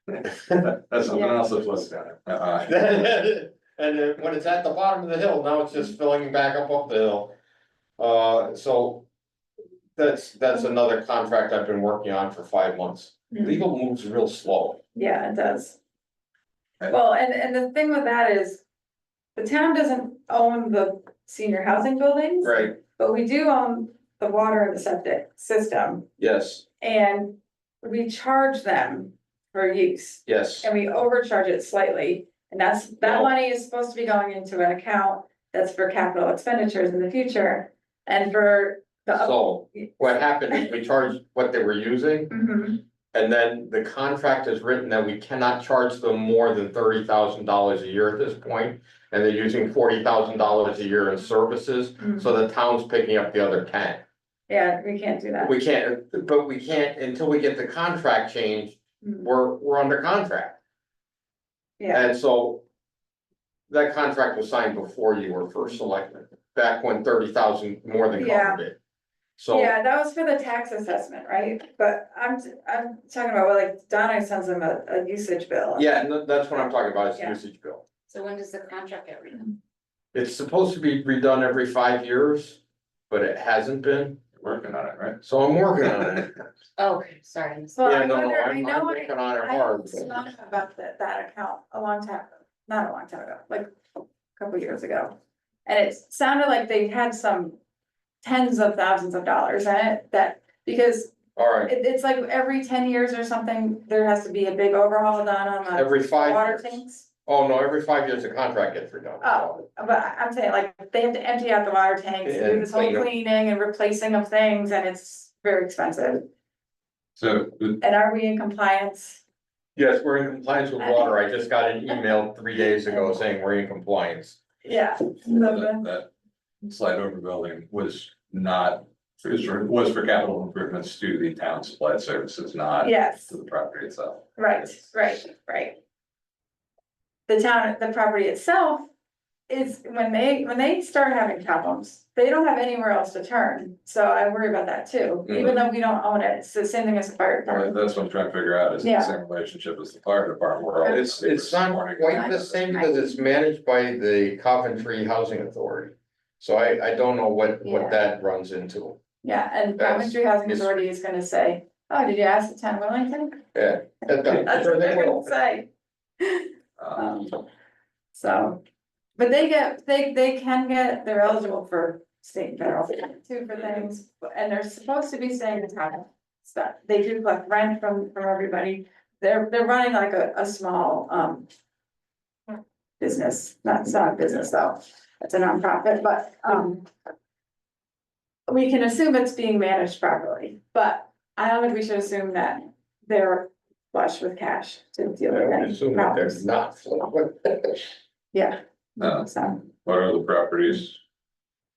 That's something else that's what's down. And then when it's at the bottom of the hill, now it's just filling back up the hill. So that's another contract I've been working on for 5 months. Legal moves real slow. yeah, it does. Well, and the thing with that is. The town doesn't own the senior housing buildings. Right, But we do own the water and the septic system, yes, and we charge them for use. yes, And we overcharge it slightly, and that Well- money is supposed to be going into an account that's for capital expenditures in the future. And for So what happened is we charged what they were using, Mhm. and then the contract is written that we cannot charge them more than $30,000 a year at this point. And they're using $40,000 a year in services, so the town's picking up the other 10. Yeah, we can't do that. We can't, but we can't, until we get the contract changed, Mhm. we're under contract. Yeah, And so. That contract was signed before you were first selected, back when 30,000 more than covered it. So, yeah, that was for the tax assessment, right? But I'm talking about, well, like Donna sends them a usage bill. yeah, and that's what I'm talking about, is Yeah. usage bill. So when does the contract get redone? It's supposed to be redone every 5 years, but it hasn't been, Working on it, right? so I'm working on it. Oh, okay, sorry. I missed Well, Yeah, I no, wonder, I I'm know working on it I hard. spoke about that account a long time ago, not a long time ago, like a couple years ago. And it sounded like they had some tens of thousands of dollars in it, that, because Alright, it's like every 10 years or something, there has to be a big overhaul done on the every 5 water years. tanks. Oh, no, every 5 years the contract gets redone. Oh, but I'm saying, like, they have to empty out the water tanks, do And this whole clean 'em. cleaning and replacing of things, and it's very expensive. So, And are we in compliance? Yes, we're in compliance with water. I just got an email 3 days ago saying we're in compliance. Yeah. that slide over building was not, was for capital improvements to the town supplied services, not Yes, to the property itself. right. The property itself is, when they start having problems, they don't have anywhere else to turn, so I worry about that too, even though we don't own it, it's the same thing as the fire All right, department. that's what I'm trying to figure out, is it the Yeah. same relationship as the fire department? where all the It's neighbors not warning quite each the other? same because it's managed by the Coventry Housing Authority. So I don't know Yeah. what that runs into. Yeah, and That's- Coventry Housing it's- Authority is gonna say, oh, did you ask the town Wellington? Yeah. That's Sure what they they're gonna will. say. Um, So, but they they're eligible for state and federal too for things, and they're supposed to be staying in town. Stuff, they do collect rent from everybody, they're running like a small, business, it's not a business though, it's a nonprofit, but, we can assume it's being managed properly, but I don't think we should assume that they're flush with cash to deal with I would any assume that they're problems. not. Yeah, Uh, so, What other properties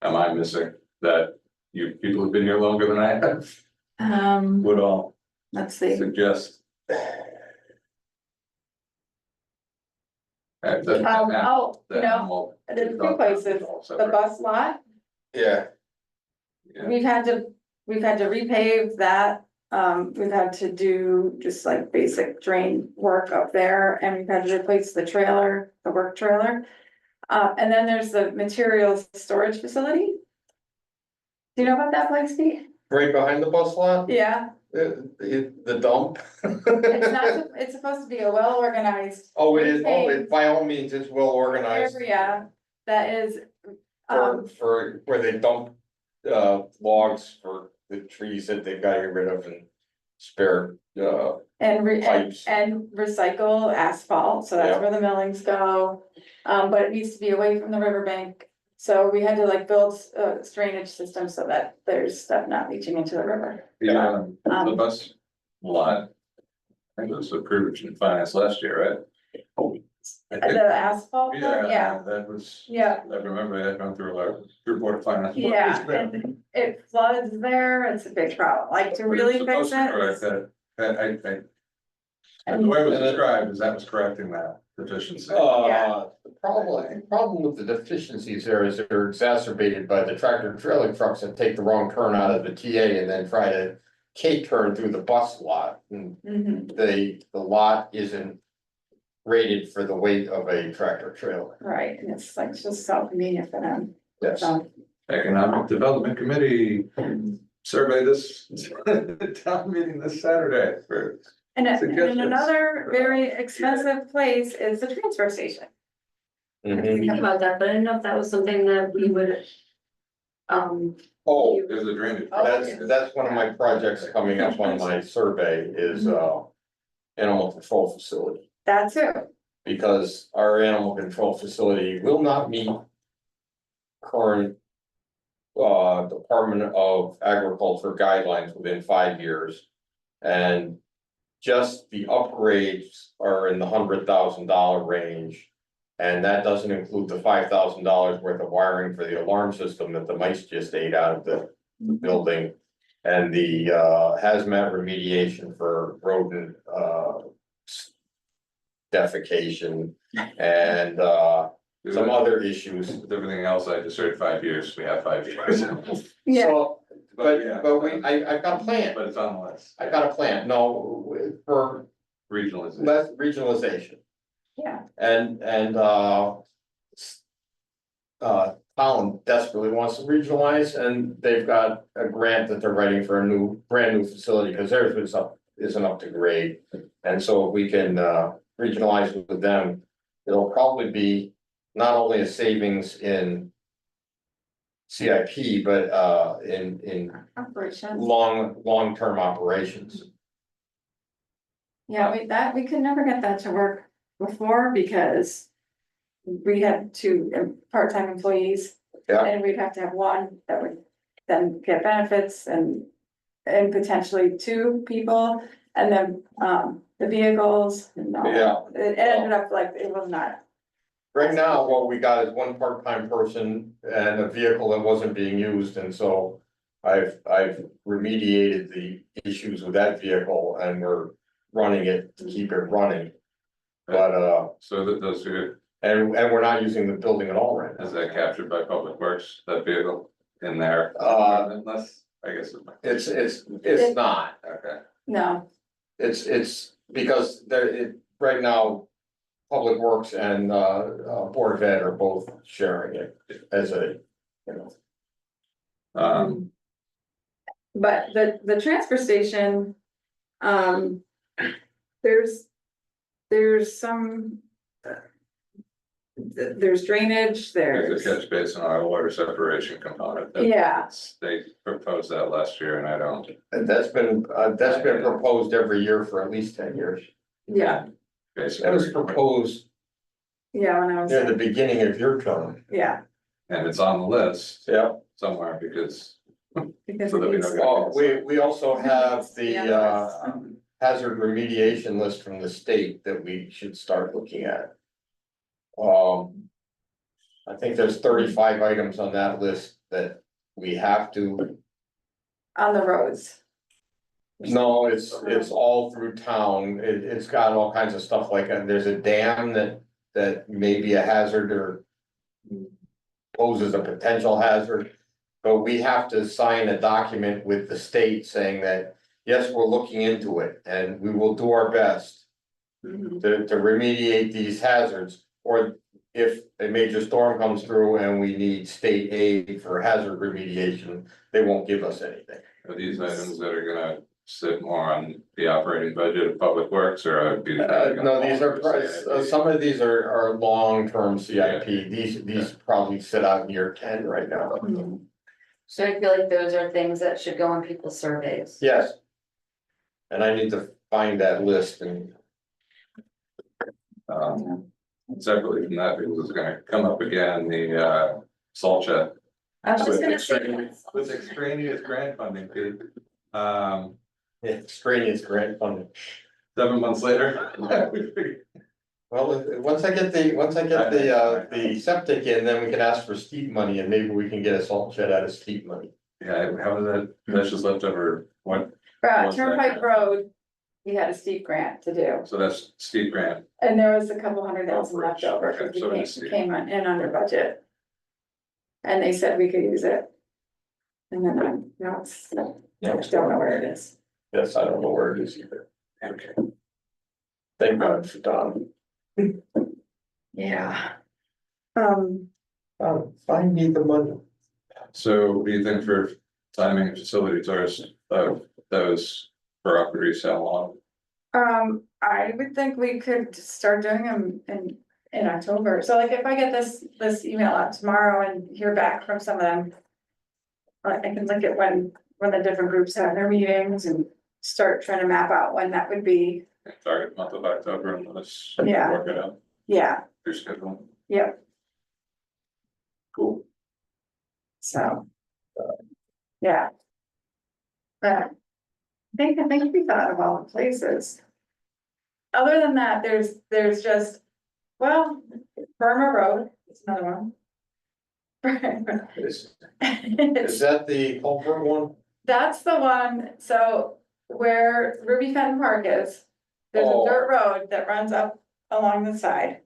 am I missing that you people have been here longer than I have, would all let's see. suggest? You know, there's two places, the bus lot, Yeah, we've had to repave that. We've had to do just like basic drain work up there, and we've had to replace the trailer, the work trailer. And then there's the materials storage facility. Do you know about that place, Pete? right behind the bus lot, Yeah, the dump. it's not, it's supposed to be a well organized Oh, it is, by all means, it's well organized area that is, for where they dump. Logs for the trees that they've got to get rid of and spare, pipes. and recycle asphalt, so that's Yeah. where the millings go. But it needs to be away from the riverbank, so we had to like build a drainage system so that there's stuff not leaching into the river. Yeah, the Um, bus lot. I think it was approved in finance last year, right? I think- The asphalt, yeah, That was. yeah, I remember that gone through a report of finance. yeah, and it floods there, it's a big problem, like to But it's really fix supposed to correct it. that, and the way it was described is that was correcting that deficiency. Yeah. The problem with the deficiencies there is they're exacerbated by the tractor trailer trucks that take the wrong turn out of the TA and then try to K-turn through the bus lot. And Mhm, the lot isn't rated for the weight of a tractor trailer. right, and it's like just so convenient for them, Yes. so. Economic Development Committee survey this town meeting this Saturday for. And Suggestions. another very expensive place is the transfer station. Mhm. Think about that, but I didn't know if that was something that we would. Oh, There's a drainage. that's one of my projects coming up on my survey is, animal control facility. That too, Because our animal control facility will not meet current Department of Agriculture guidelines within 5 years. And just the upgrades are in the $100,000 range. And that doesn't include the $5,000 worth of wiring for the alarm system that the mice just ate out of the building. And the hazmat remediation for rodent defecation and some other issues. With everything else, I just heard 5 years, we have 5 years. Yeah. So, yeah, I've got a plan. But it's on the list, I got a plan, no, for regionalization. less regionalization. Yeah, And Holland desperately wants to regionalize, and they've got a grant that they're writing for a brand new facility, because theirs isn't up to grade. And so if we can regionalize with them, it'll probably be not only a savings in CIP, but in operations. long-term operations. Yeah, we could never get that to work before because we had two part-time employees. Yeah. And we'd have to have one that would then get benefits and potentially two people, and then, the vehicles and all. Yeah. It ended up like, it was not, Right now, what we got is one part-time person and a vehicle that wasn't being used, and so I've remediated the issues with that vehicle, and we're running it to keep it running. But So that those are, and we're not using the building at all right now. is that captured by Public Works, that vehicle in there? Unless, I guess. It's not, Okay, no, it's because right now. Public Works and Board of Ed are both sharing it as a, you know. but the transfer station, there's some. There's drainage, there's there's, a catch basin on our water separation component. yeah, They proposed that last year and I don't. And that's been proposed every year for at least 10 years. yeah, Basically. That was proposed yeah, when I was, near the beginning of your term. yeah. And it's on the list Yeah. somewhere because. Because So that it we needs- know. We also have the Yeah. hazard remediation list from the state that we should start looking at. I think there's 35 items on that list that we have to. On the roads, No, it's all through town. It's got all kinds of stuff like, there's a dam that may be a hazard or. Poses a potential hazard, but we have to sign a document with the state saying that, yes, we're looking into it and we will do our best. To remediate these hazards, or if a major storm comes through and we need state aid for hazard remediation, they won't give us anything. Are these items that are gonna sit more on the operating budget of Public Works or? No, these are, some of these are long-term CIP, these probably sit out in year 10 right now. So I feel like those are things that should go on people's surveys. Yes. And I need to find that list and, Separately from that, because it's gonna come up again, the salt shed. I was just With gonna say. extraneous- With extraneous grant funding, Pete. extraneous grant funding. 7 months later. Well, once I get the septic in, then we can ask for steep money and maybe we can get a salt shed out of steep money. Yeah, how was that, that's just leftover, what, What's that Turnpike grant? Road, we had a steep grant to do, so that's steep grant, and there was a couple $100,000 Oh, left over, because okay, so we it's steep. came in under budget. And they said we could use it. And then now it's, I just don't know where it is. Yes, I don't know where it is either. okay. Thank God for Don. Yeah. Find me the money. So what do you think for timing and facility tours of those for upper resale on? I would think we could start doing them in October, so like if I get this email out tomorrow and hear back from some of them. I can look at when the different groups have their meetings and start trying to map out when that would be, Target month of October and let's Yeah. work it out, yeah, your schedule. yep, Cool. so. Yeah. But I think we thought of all the places. Other than that, there's just, well, Burma Road, is another one. Is that the culvert one? That's the one, so where Ruby Fenton Park is, there's a Oh. dirt road that runs up along the side.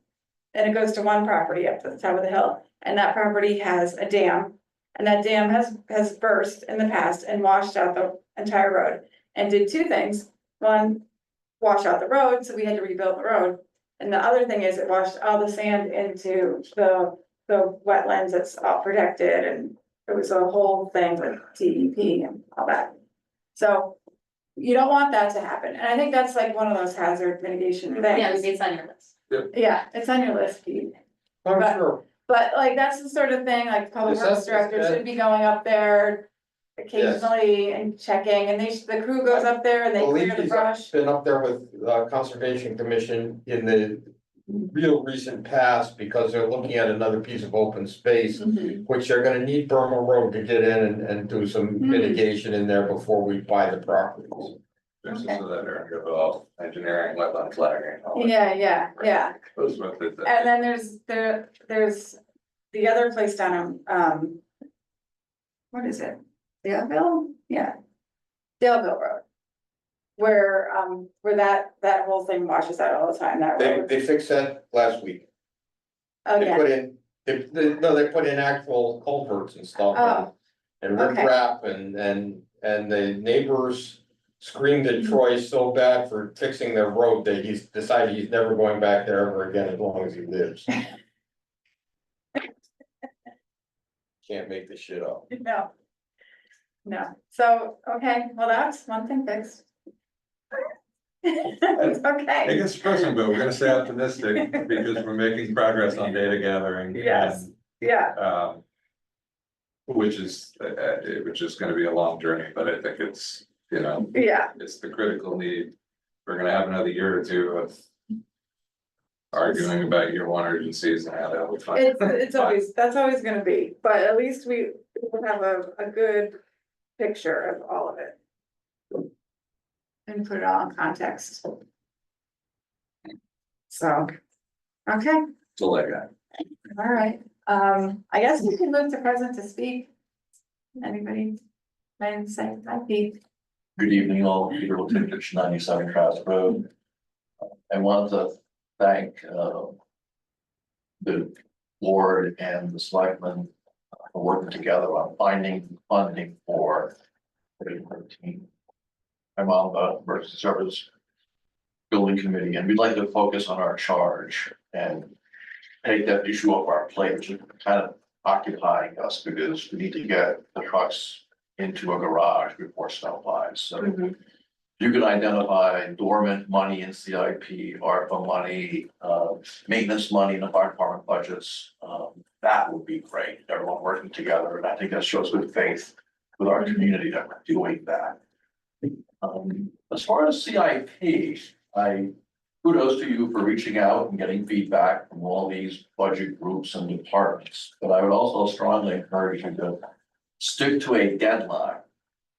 And it goes to one property up to the top of the hill, and that property has a dam. And that dam has burst in the past and washed out the entire road and did two things. One, wash out the road, so we had to rebuild the road. And the other thing is it washed all the sand into the wetlands that's all protected, and it was a whole thing with TEP and all that. So you don't want that to happen, and I think that's like one of those hazard mitigation Yeah, things. it's on your list. Yeah, it's on your list, Pete. I'm But- sure. But like, that's the sort of thing, like, public Is that- works director is that- should be going up there occasionally and checking, and the crew goes up there and they clear Believe the he's brush. been up there with Conservation Commission in the real recent past because they're looking at another piece of open space. Mhm. Which they're gonna need Burma Road to get in and do some Hmm. mitigation in there before we buy the properties. There's Okay. also that area of engineering, wetland flagging. all that. Yeah. Those methods. And then there's the other place down, what is it? Daleville? Yeah. Daleville Road. Where that whole thing washes out all the time, that road. They fixed that last week. They Again, put in, they put in actual culverts and stuff. Oh, And okay. riprap and the neighbors screamed at Troy so bad for fixing their road that he's decided he's never going back there ever again as long as he lives. Can't make this shit up. no. No, so, okay, well, that's one thing fixed. It's It okay, gets depressing, but we're gonna stay optimistic because we're making progress on data gathering. Yes. and, yeah, which is gonna be a long journey, but I think it's, yeah, it's the critical need. We're gonna have another year or two of arguing about year one urgencies and how that will. it's always, that's always gonna be, but at least we will have a good picture of all of it. And put it all in context. So, okay, So like that. all right, I guess we can move to present to speak. Anybody? Mind saying, hi, Pete. Good evening, all. Peter Lutich, 97 Cross Road. I want to thank the board and the selectmen for working together on finding funding for 2013. I'm on the emergency service building committee, and we'd like to focus on our charge and take that issue off our plate, which is kind of occupying us because we need to get the trucks into a garage before snow flies. So Mhm. you can identify dormant money in CIP, ARPA money, maintenance money in the fire department budgets. That would be great, everyone working together, and I think that shows good faith with our community that we're doing that. As far as CIP, kudos to you for reaching out and getting feedback from all these budget groups and departments, but I would also strongly encourage you to stick to a deadline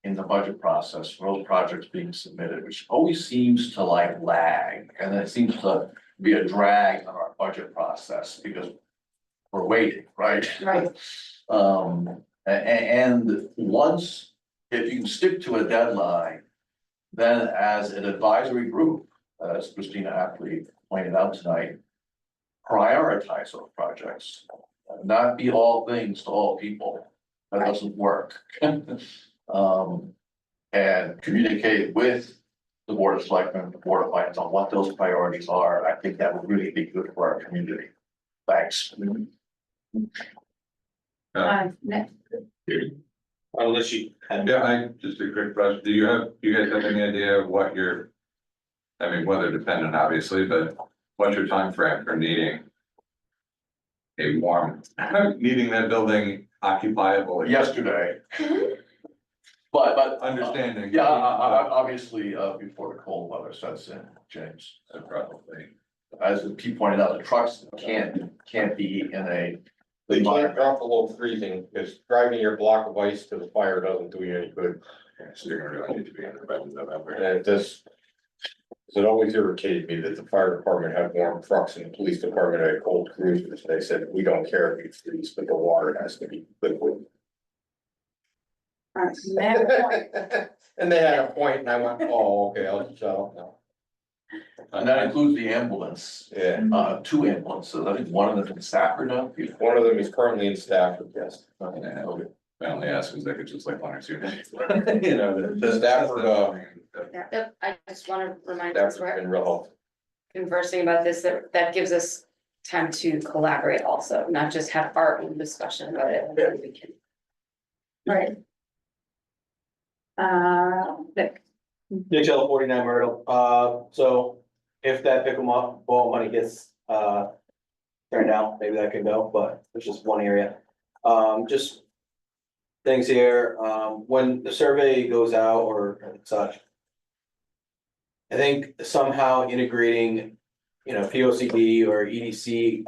in the budget process for those projects being submitted, which always seems to like lag, and it seems to be a drag on our budget process because we're waiting, right? Right. And once, if you can stick to a deadline, then as an advisory group, as Christina aptly pointed out tonight, prioritize those projects, not be all things to all people. That doesn't work. And communicate with the Board of Selectmen, the Board of Finance on what those priorities are. I think that would really be good for our community. Thanks. Nick, Unless you had. Yeah, just a quick question. Do you guys have any idea of what your, I mean, weather dependent, obviously, but what's your time frame for needing a warm, needing that building occupiable? Yesterday. But. Understanding. Yeah, obviously, before the cold weather sets in, James. Probably. As Pete pointed out, the trucks can't be in a They can't drop below freezing, because driving your block of ice to the fire doesn't do you any good. So you're gonna really need to be in by November. And it just, it always irritated me that the fire department had warm trucks and the police department had cold cruisers. They said, we don't care if you freeze, but the water has to be liquid. And they had a point, and I went, oh, okay, I'll shut up now. And that includes the ambulance, Yeah, 2 ambulances, I think one of them in Stafford now. one of them is currently in Stafford, yes. Yeah, okay. I only asked because I could just like 1 or 2 days. You know, The Stafford, Yep, I just wanna remind us, Stafford's we're been real helpful. conversing about this, that gives us time to collaborate also, not just have our own discussion about it. We can- Right. Nick, Nick 49 Myrtle, so if that pickleball money gets, turned down, maybe that can go, but it's just one area. Just things here, when the survey goes out or such. I think somehow integrating, P O C D or E D C,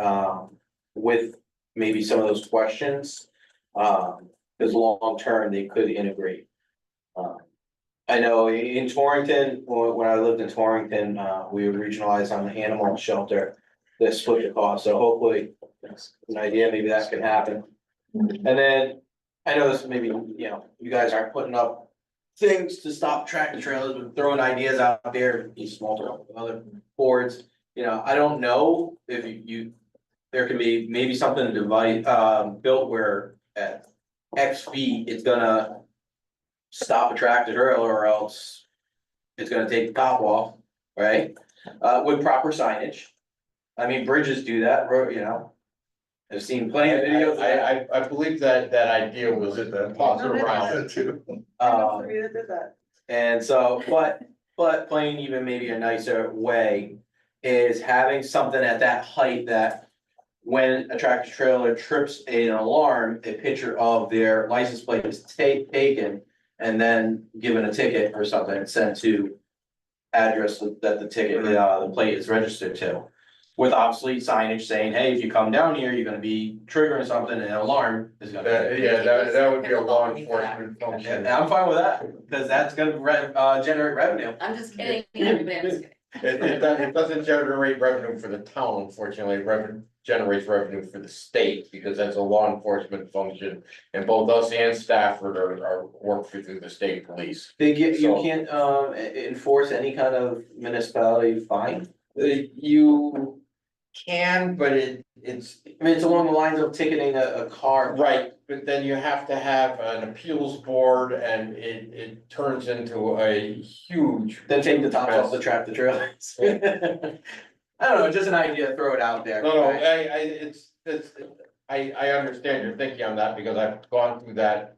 with maybe some of those questions. Because long term, they could integrate. I know in Torrington, when I lived in Torrington, we were regionalized on the animal shelter. That split the cost, so hopefully, that's an idea, maybe that can happen. And then, I know this maybe, you guys aren't putting up things to stop tractor trailers, but throwing ideas out there, these small other boards. I don't know if there can be maybe something built where at X feet, it's gonna stop a tractor trailer or else it's gonna take the top off, right? With proper signage. I mean, bridges do that, I've seen plenty of videos of that. I believe that idea was tossed around. that did that. And so, but playing even maybe a nicer way is having something at that height that when a tractor trailer trips an alarm, a picture of their license plate is taken and then given a ticket or something sent to address that the ticket, the plate is registered to. With obviously signage saying, hey, if you come down here, you're gonna be triggering something and an alarm is gonna. That would be a law enforcement And function. I'm fine with that, because that's gonna generate revenue. I'm just kidding, everybody, I'm just kidding. It doesn't generate revenue for the town, unfortunately, generates revenue for the state, because that's a law enforcement function. And both us and Stafford are work through the state police. You So- can't enforce any kind of municipality fine. You can, but it's. I mean, it's along the lines of ticketing a car. Right, but then you have to have an appeals board and it turns into a huge. Then take the top off the tractor trailers. I don't know, just an idea, throw it out there. No, right? I understand your thinking on that because I've gone through that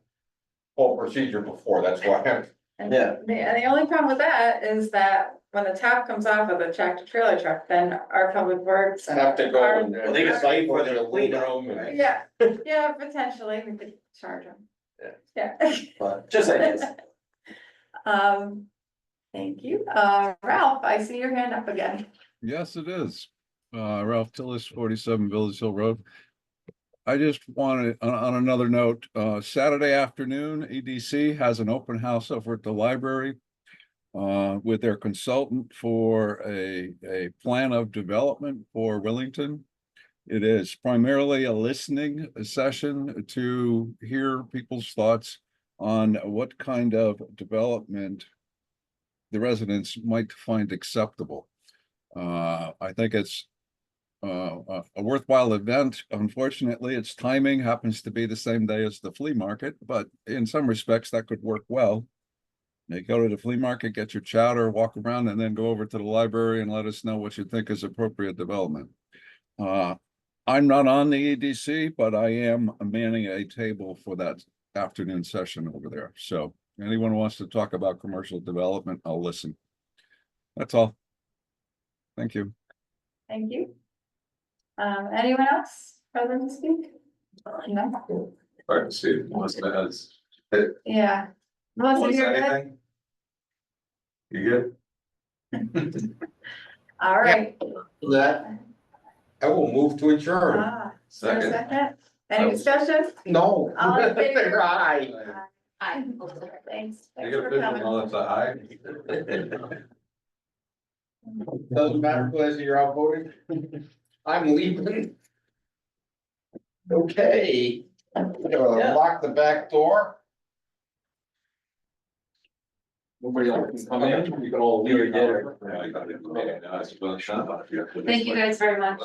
whole procedure before, that's why I'm. And Yeah. the only problem with that is that when the top comes off of the tractor trailer truck, then our public works. And Have to go our- and. Well, they can cite for their aluminum and. Yeah, yeah, potentially, we could charge them. Yeah. But just ideas. Thank you, Ralph, I see your hand up again. Yes, it is. Ralph Tillis, 47 Village Hill Road. I just wanted, on another note, Saturday afternoon, EDC has an open house over at the library with their consultant for a plan of development for Wellington. It is primarily a listening session to hear people's thoughts on what kind of development the residents might find acceptable. I think it's a worthwhile event. Unfortunately, its timing happens to be the same day as the flea market, but in some respects that could work well. You go to the flea market, get your chowder, walk around, and then go over to the library and let us know what you think is appropriate development. I'm not on the EDC, but I am manning a table for that afternoon session over there. So anyone who wants to talk about commercial development, I'll listen. That's all. Thank you. Thank you. Anyone else present to speak? No, Hard to see, Melissa has. yeah. Melissa, you're good? Anything? You good? All right. That, I will move to adjourn. Is there a Second. second? Any discussion? No. All in favor? Aye. Aye. Thanks. You Thanks get for official coming. while it's a high. Doesn't matter whether you're outvoted. I'm leaving. Okay. Lock the back door. Nobody else can come in, you can all leave. Yeah, I got it. Yeah, it's really shut up. Thank you guys very much.